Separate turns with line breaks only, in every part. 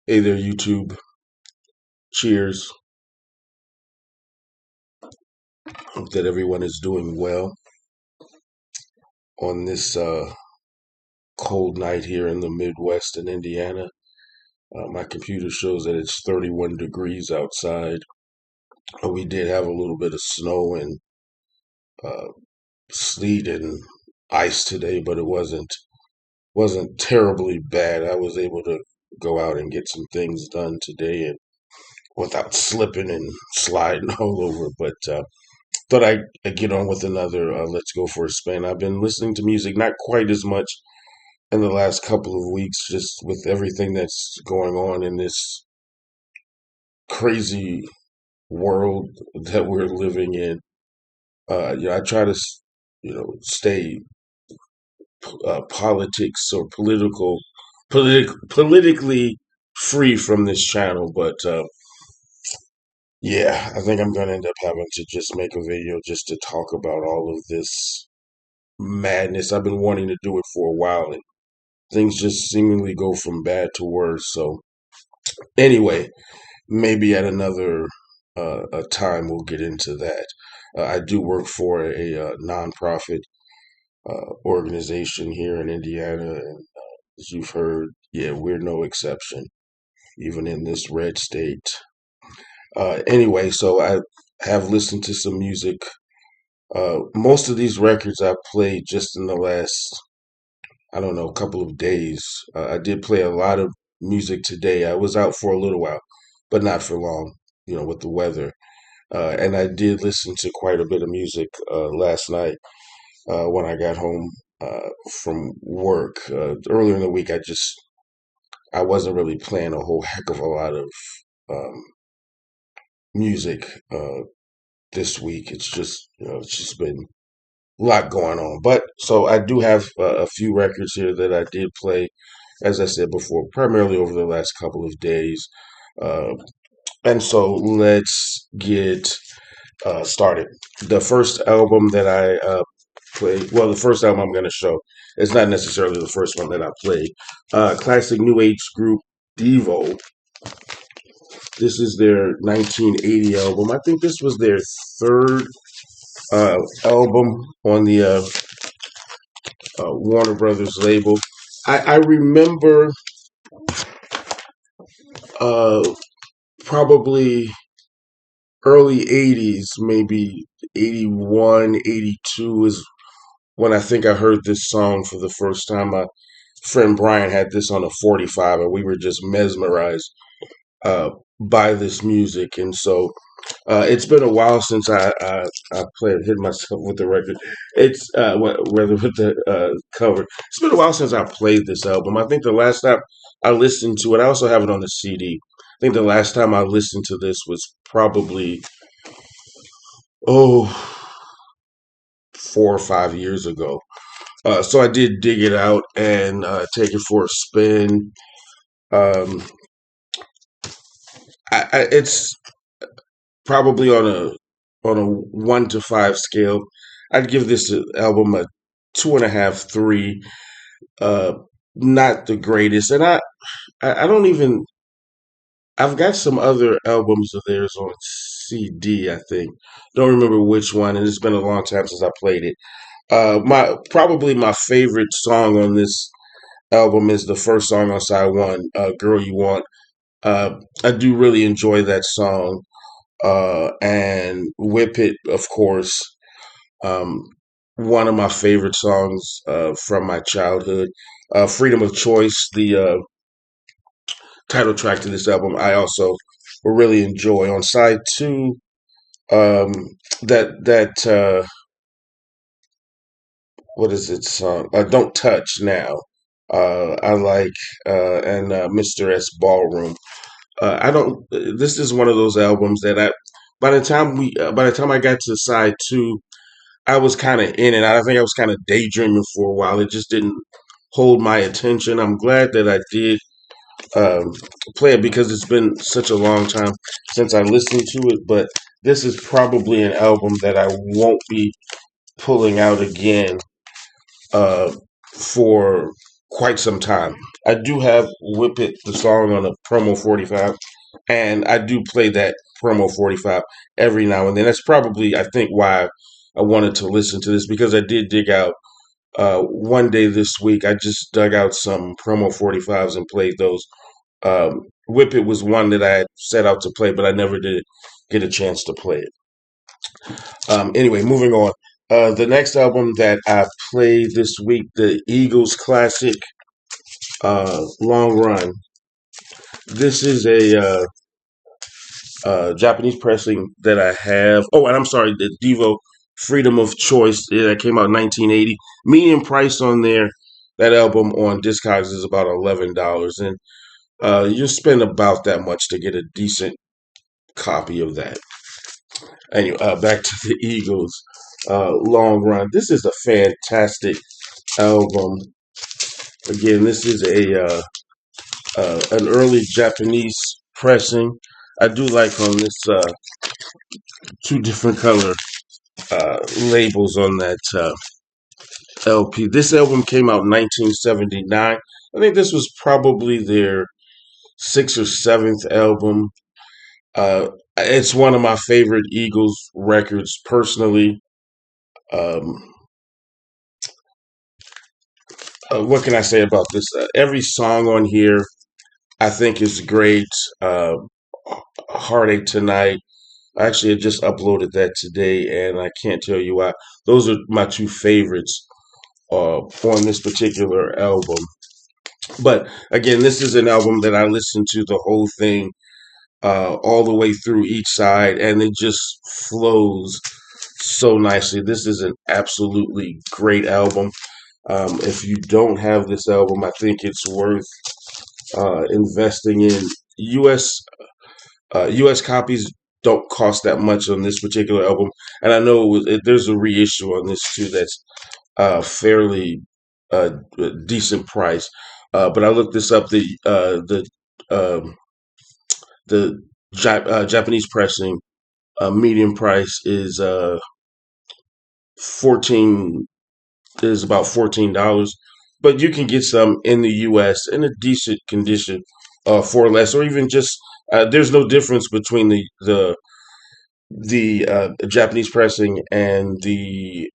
Hey there, YouTube. Cheers. Hope that everyone is doing well on this cold night here in the Midwest in Indiana. My computer shows that it's 31 degrees outside. We did have a little bit of snow and uh, sleet and ice today, but it wasn't terribly bad. I was able to go out and get some things done today and without slipping and sliding all over. But thought I'd get on with another Let's Go for a Spin. I've been listening to music, not quite as much in the last couple of weeks, just with everything that's going on in this crazy world that we're living in. I try to, stay politics or politically free from this channel, but yeah, I think I'm gonna end up having to just make a video just to talk about all of this madness. I've been wanting to do it for a while, and things just seemingly go from bad to worse. So anyway, maybe at another a time we'll get into that. I do work for a nonprofit organization here in Indiana, and as you've heard, yeah, we're no exception, even in this red state. Anyway, so I have listened to some music. Most of these records I played just in the last, I don't know, couple of days. I did play a lot of music today. I was out for a little while, but not for long, with the weather. And I did listen to quite a bit of music last night when I got home from work. Earlier in the week, I wasn't really playing a whole heck of a lot of um, music this week. It's just been lot going on. But so I do have a few records here that I did play, as I said before, primarily over the last couple of days. Uh, and so let's get started. The first album that I played, well, the first album I'm going to show is not necessarily the first one that I played. Classic New Age group Devo. This is their 1980 album. I think this was their third album on the Warner Brothers label. I remember uh, probably early 80s, maybe 81, 82 is when I think I heard this song for the first time. My friend Brian had this on a 45, and we were just mesmerized uh, by this music. And so it's been a while since I hit myself with the record. It's rather with the cover. It's been a while since I played this album. I think the last time I listened to it, I also have it on the CD. I think the last time I listened to this was probably oh 4 or 5 years ago. So I did dig it out and take it for a spin. Um, it's probably on a 1 to 5 scale. I'd give this album a 2.5, 3. Uh, Not the greatest, and I don't even. I've got some other albums of theirs on CD. I think don't remember which one, and it's been a long time since I played it. My probably my favorite song on this album is the first song on side one, "Girl You Want." I do really enjoy that song, and "Whip It," of course. Um, One of my favorite songs from my childhood. Freedom of Choice, the title track to this album, I also really enjoy. On side two, um, that what is it song? Don't Touch Now. I like and Mr. S Ballroom. I don't. This is one of those albums that by the time I got to side two, I was kind of in it. I think I was kind of daydreaming for a while. It just didn't hold my attention. I'm glad that I did um, play it because it's been such a long time since I listened to it. But this is probably an album that I won't be pulling out again for quite some time. I do have Whip It, the song, on a promo 45, and I do play that promo 45 every now and then. That's probably, I think, why I wanted to listen to this, because I did dig out one day this week. I just dug out some promo 45s and played those. Whip It was one that I had set out to play, but I never did get a chance to play it. Anyway, moving on. The next album that I played this week, the Eagles classic, Long Run. This is a Japanese pressing that I have. Oh, and I'm sorry, the Devo Freedom of Choice, that came out in 1980. Medium price on there. That album on Discogs is about $11, and you'll spend about that much to get a decent copy of that. Anyway, back to the Eagles, Long Run. This is a fantastic album. Again, this is a an early Japanese pressing. I do like on this two different color labels on that LP. This album came out in 1979. I think this was probably their sixth or seventh album. It's one of my favorite Eagles records personally. Um, what can I say about this? Every song on here I think is great. Heartache Tonight. I actually had just uploaded that today, and I can't tell you why. Those are my two favorites on this particular album. But again, this is an album that I listened to the whole thing all the way through each side, and it just flows so nicely. This is an absolutely great album. If you don't have this album, I think it's worth investing in. U.S. U.S. copies don't cost that much on this particular album, and I know there's a reissue on this too that's fairly decent price. But I looked this up. Um the Japanese pressing medium price is 14 is about $14, but you can get some in the U.S. in a decent condition for less, or even just there's no difference between the Japanese pressing and the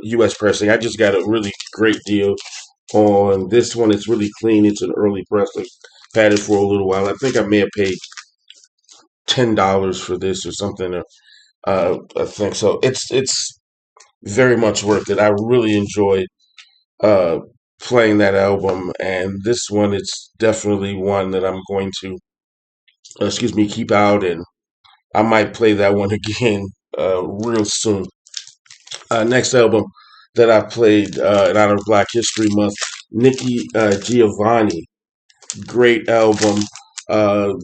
U.S. pressing. I just got a really great deal on this one. It's really clean. It's an early pressing. Had it for a little while. I think I may have paid $10 for this or something. I think so. It's very much worth it. I really enjoyed uh, playing that album, and this one it's definitely one that I'm going to keep out, and I might play that one again real soon. Next album that I played in honor of Black History Month, Nikki Giovanni. Great album.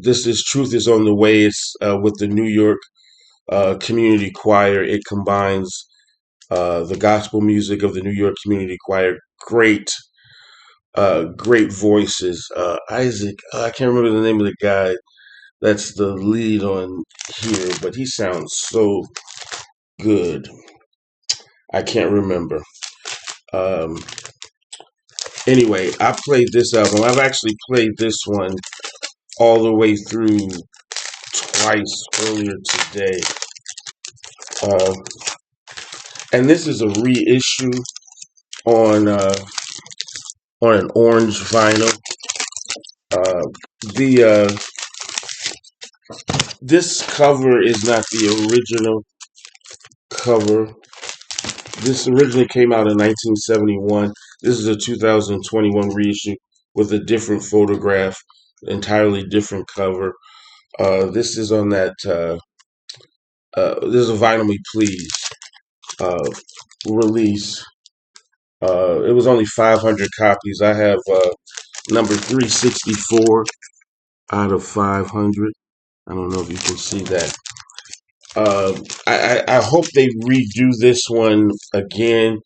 This is Truth is on the Way. It's with the New York Community Choir. It combines the gospel music of the New York Community Choir. Great voices. Isaac, I can't remember the name of the guy that's the lead on here, but he sounds so good. I can't remember. Um, anyway, I played this album. I've actually played this one all the way through twice earlier today. Uh, and this is a reissue on uh, on an orange vinyl. Uh, the This cover is not the original cover. This originally came out in 1971. This is a 2021 reissue with a different photograph, entirely different cover. This is on that. This is a Vinyl Me Please uh, release. It was only 500 copies. I have number 364 out of 500. I don't know if you can see that. I hope they redo this one again.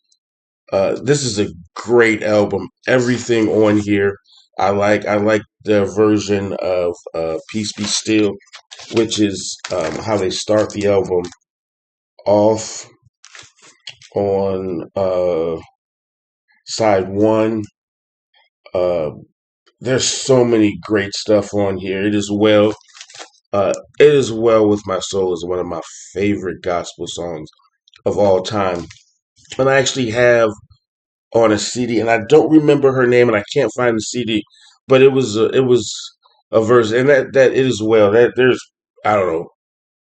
This is a great album. Everything on here I like. I like the version of Peace Be Still, which is how they start the album off on side one. Uh, there's so many great stuff on here. It is well with my soul is one of my favorite gospel songs of all time. And I actually have on a CD, and I don't remember her name, and I can't find the CD, but it was a verse, and that it is well that there's I don't know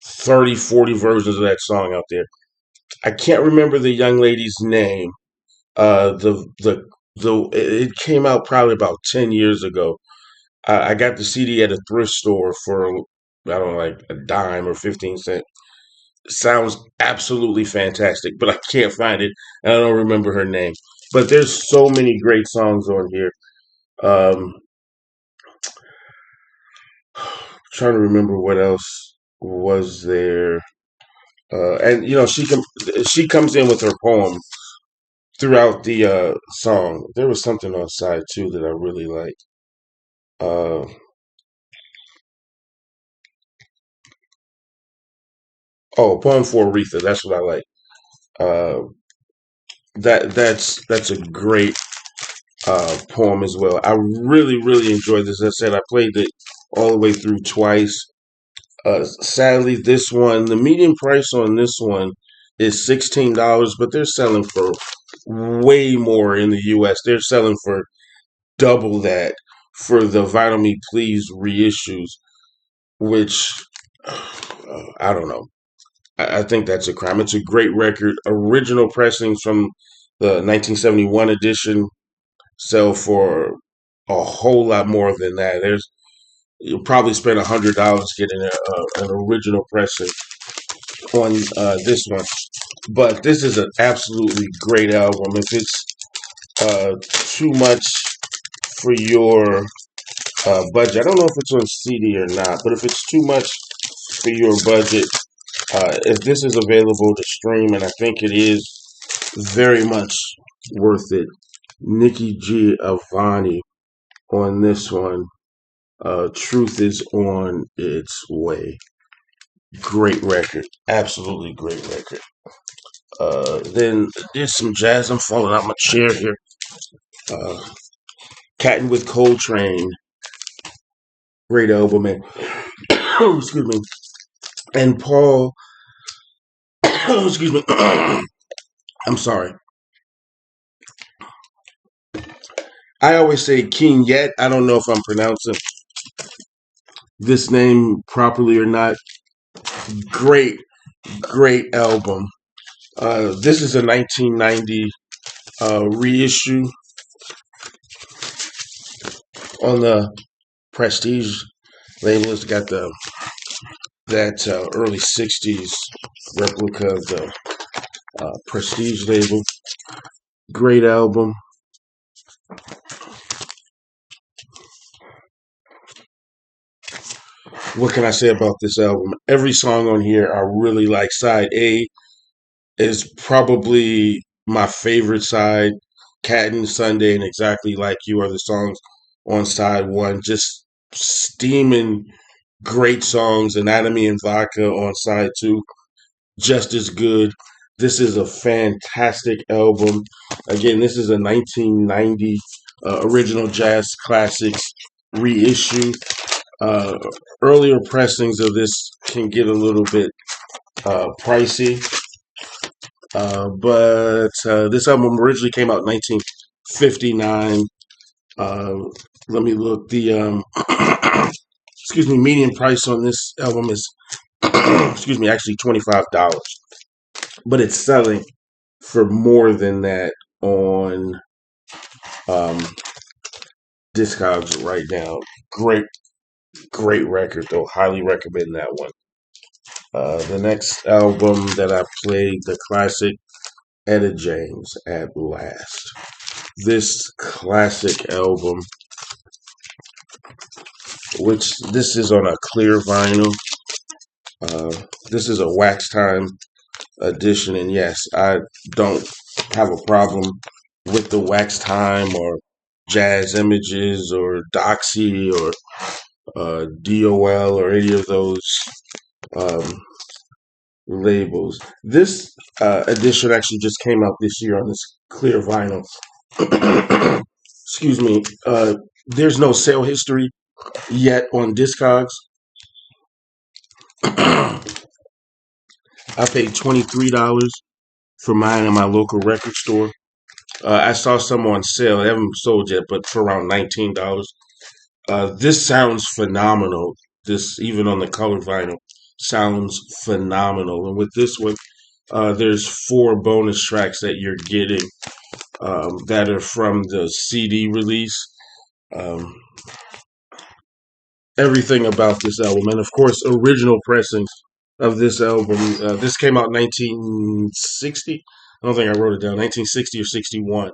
30, 40 versions of that song out there. I can't remember the young lady's name. The it came out probably about 10 years ago. I got the CD at a thrift store for I don't know, like a dime or 15 cents. Sounds absolutely fantastic, but I can't find it, and I don't remember her name. But there's so many great songs on here. Um, Trying to remember what else was there. And she comes in with her poem throughout the song. There was something on side too that I really like. Uh, oh, poem for Aretha. That's what I like. Uh, that's a great poem as well. I really really enjoyed this. As I said, I played it all the way through twice. Sadly, this one, the median price on this one is $16, but they're selling for way more in the U.S. They're selling for double that for the Vital Me Please reissues, which I don't know. I think that's a crime. It's a great record. Original pressings from the 1971 edition sell for a whole lot more than that. You'll probably spend $100 getting an original pressing on this one. But this is an absolutely great album. If it's too much for your budget, I don't know if it's on CD or not, but if it's too much for your budget, if this is available to stream, and I think it is very much worth it. Nikki Giovanni on this one. Truth is on its way. Great record. Absolutely great record. Then there's some jazz. I'm falling out my chair here. Uh, Catting with Coltrane. Great album. And excuse me. And Paul. Excuse me. I'm sorry. I always say King Yet. I don't know if I'm pronouncing this name properly or not. Great, great album. This is a 1990 reissue on the Prestige label. It's got that early 60s replica of the Prestige label. Great album. What can I say about this album? Every song on here I really like. Side A is probably my favorite side. Cat and Sunday and Exactly Like You are the songs on side one. Just steaming great songs. Anatomy and Vodka on side two. Just as good. This is a fantastic album. Again, this is a 1990 original jazz classics reissue. Uh, Earlier pressings of this can get a little bit pricey, but this album originally came out in 1959. Uh, Let me look. The excuse me, median price on this album is excuse me, actually $25, but it's selling for more than that on um, Discogs right now. Great, great record though. Highly recommend that one. The next album that I played, the classic Etta James at Last. This classic album, which this is on a clear vinyl. This is a wax time edition, and yes, I don't have a problem with the wax time or jazz images or Doxy or DOL or any of those um, labels. This edition actually just came out this year on this clear vinyl. excuse me, there's no sale history yet on Discogs. I paid $23 for mine in my local record store. I saw some on sale. They haven't sold yet, but for around $19. This sounds phenomenal. This, even on the color vinyl, sounds phenomenal. And with this one, there's four bonus tracks that you're getting that are from the CD release. Um, Everything about this album, and of course, original pressings of this album. This came out in 1960. I don't think I wrote it down. 1960 or 61.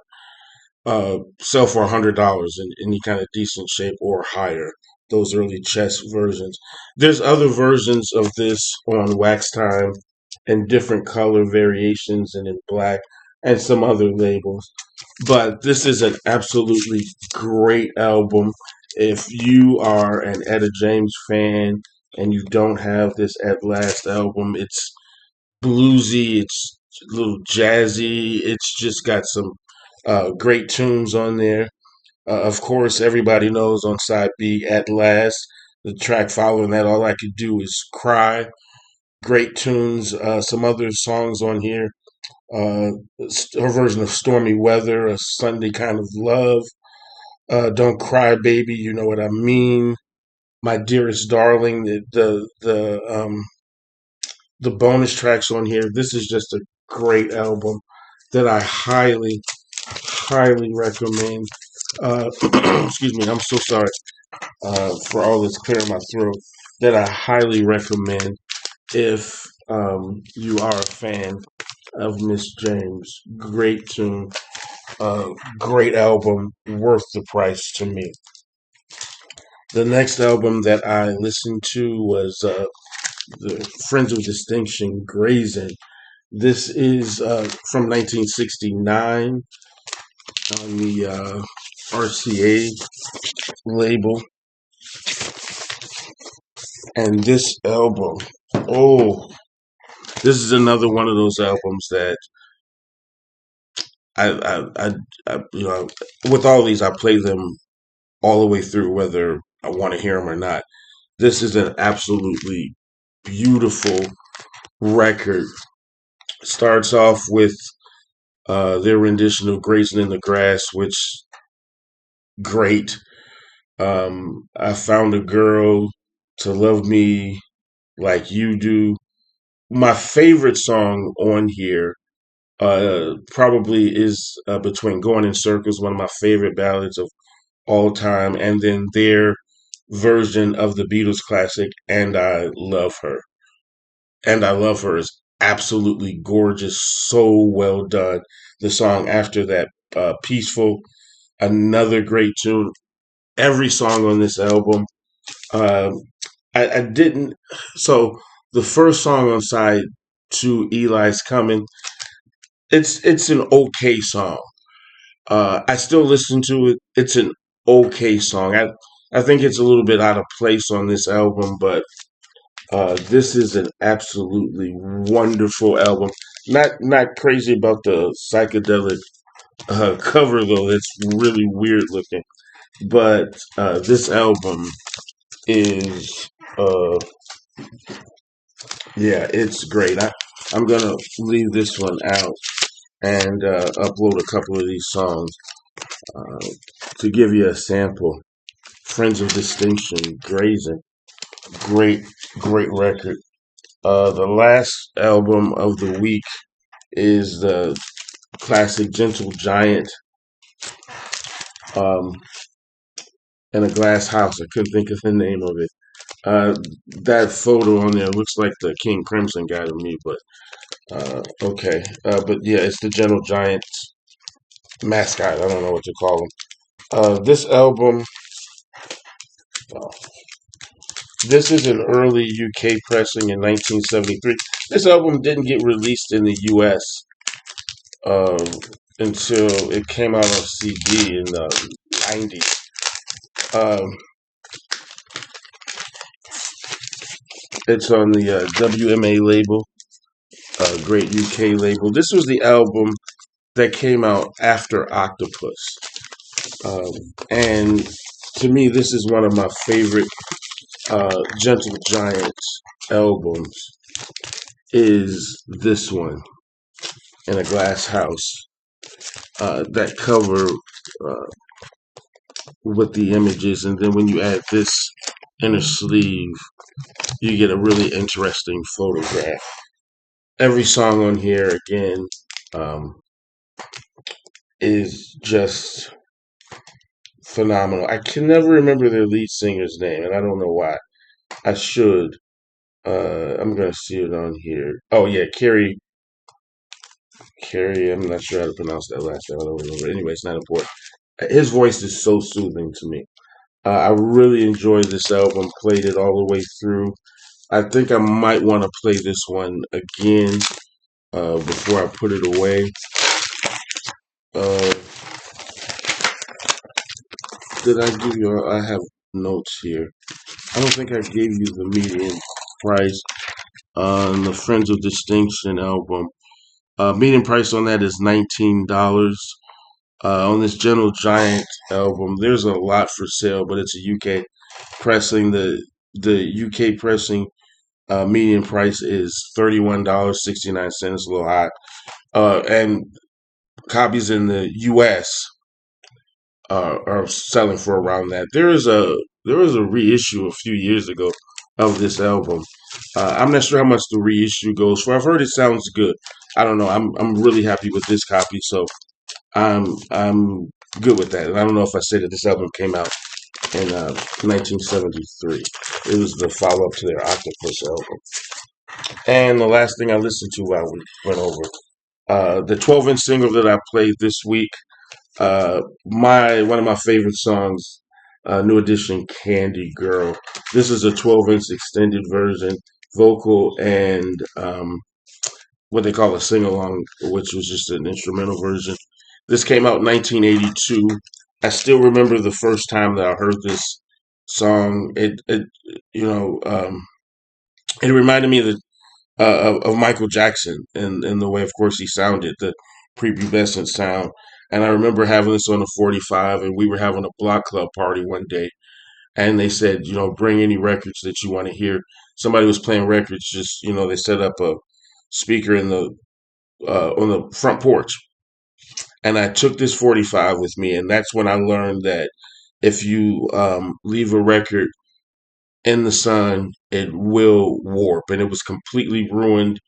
Sell for $100 in any kind of decent shape or higher. Those early chess versions. There's other versions of this on Wax Time and different color variations and in black and some other labels. But this is an absolutely great album. If you are an Etta James fan and you don't have this At Last album, it's bluesy, it's a little jazzy, it's just got some great tunes on there. Of course, everybody knows on side B, At Last, the track following that, All I Could Do Is Cry. Great tunes. Some other songs on here. Uh, Her version of Stormy Weather, A Sunday Kind of Love. Don't Cry Baby, You Know What I Mean. My Dearest Darling, the bonus tracks on here. This is just a great album that I highly recommend. Excuse me, I'm so sorry for all this clear in my throat. That I highly recommend if you are a fan of Miss James. Great tune, great album, worth the price to me. The next album that I listened to was the Friends of Distinction, Grazing. This is from 1969 on the RCA label. And this album, oh, this is another one of those albums that you know, with all these, I play them all the way through, whether I want to hear them or not. This is an absolutely beautiful record. Starts off with their rendition of Grazing in the Grass, which great. I found a girl to love me like you do. My favorite song on here probably is Between Going in Circles, one of my favorite ballads of all time, and then their version of the Beatles classic, And I Love Her. And I Love Her is absolutely gorgeous, so well done. The song after that, Peaceful, another great tune. Every song on this album. Uh, I didn't. So the first song on side two, Eli's Coming. It's an okay song. I still listen to it. It's an okay song. I think it's a little bit out of place on this album, but this is an absolutely wonderful album. Not crazy about the psychedelic cover though. That's really weird looking. But this album is yeah, it's great. I'm gonna leave this one out and upload a couple of these songs uh, to give you a sample. Friends of Distinction, Grazing, great, great record. The last album of the week is the classic Gentle Giant um, in a Glass House. I couldn't think of the name of it. Uh, that photo on there looks like the King Crimson guy to me, but okay. But yeah, it's the Gentle Giant mascot. I don't know what to call him. This album, uh, this is an early UK pressing in 1973. This album didn't get released in the US um, until it came out on CD in the 90s. Um, it's on the WMA label, great UK label. This was the album that came out after Octopus. Um, and to me, this is one of my favorite Gentle Giants albums. Is this one in a glass house? That cover with the images, and then when you add this inner sleeve, you get a really interesting photograph. Every song on here, again, um, is just phenomenal. I can never remember their lead singer's name, and I don't know why. I should. I'm gonna see it on here. Oh yeah, Carrie. Carrie. I'm not sure how to pronounce that last name. I don't remember. Anyway, it's not important. His voice is so soothing to me. I really enjoyed this album. Played it all the way through. I think I might want to play this one again before I put it away. Uh, did I give you? I have notes here. I don't think I gave you the median price on the Friends of Distinction album. Median price on that is $19. On this Gentle Giant album, there's a lot for sale, but it's a UK pressing. The UK pressing median price is $31.69. A little high. And copies in the US are selling for around that. There was a reissue a few years ago of this album. I'm not sure how much the reissue goes for. I've heard it sounds good. I don't know. I'm really happy with this copy, so I'm good with that. And I don't know if I said that this album came out in 1973. It was the follow up to their Octopus album. And the last thing I listened to while we went over the 12-inch single that I played this week. My one of my favorite songs, New Edition, "Candy Girl." This is a 12-inch extended version, vocal and what they call a sing along, which was just an instrumental version. This came out in 1982. I still remember the first time that I heard this song. It you know it reminded me of Michael Jackson and the way, of course, he sounded, the prepubescent sound. And I remember having this on a 45, and we were having a block club party one day, and they said, bring any records that you want to hear. Somebody was playing records, just they set up a speaker in the on the front porch, and I took this 45 with me, and that's when I learned that if you leave a record in the sun, it will warp, and it was completely ruined.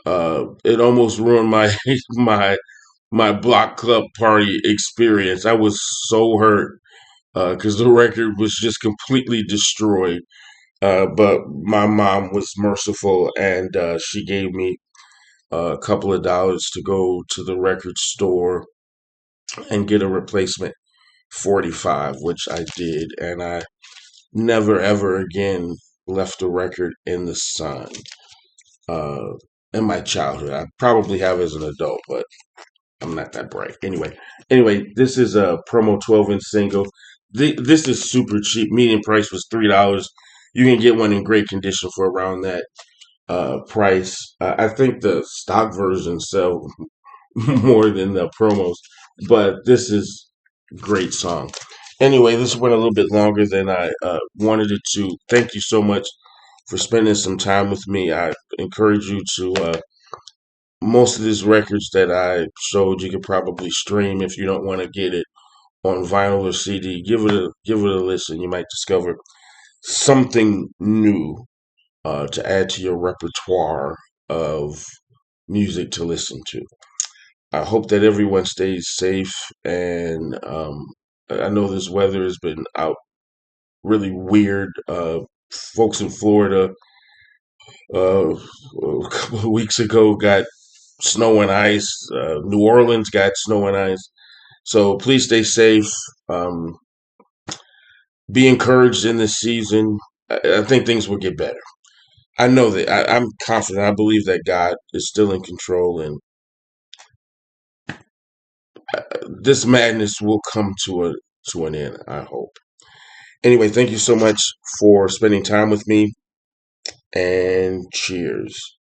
It almost ruined my my block club party experience. I was so hurt because the record was just completely destroyed. But my mom was merciful, and she gave me a couple of dollars to go to the record store and get a replacement 45, which I did, and I never ever again left a record in the sun. Uh, in my childhood, I probably have as an adult, but I'm not that bright. Anyway, this is a promo 12-inch single. This is super cheap. Median price was $3. You can get one in great condition for around that price. I think the stock versions sell more than the promos, but this is a great song. Anyway, this went a little bit longer than I wanted it to. Thank you so much for spending some time with me. I encourage you to most of these records that I showed you could probably stream if you don't want to get it on vinyl or CD. Give it a listen. You might discover something new to add to your repertoire of music to listen to. I hope that everyone stays safe, and I know this weather has been out really weird. Folks in Florida a couple of weeks ago got snow and ice. New Orleans got snow and ice. So please stay safe. Be encouraged in this season. I think things will get better. I know that I'm confident. I believe that God is still in control, and this madness will come to an end. I hope. Anyway, thank you so much for spending time with me, and cheers.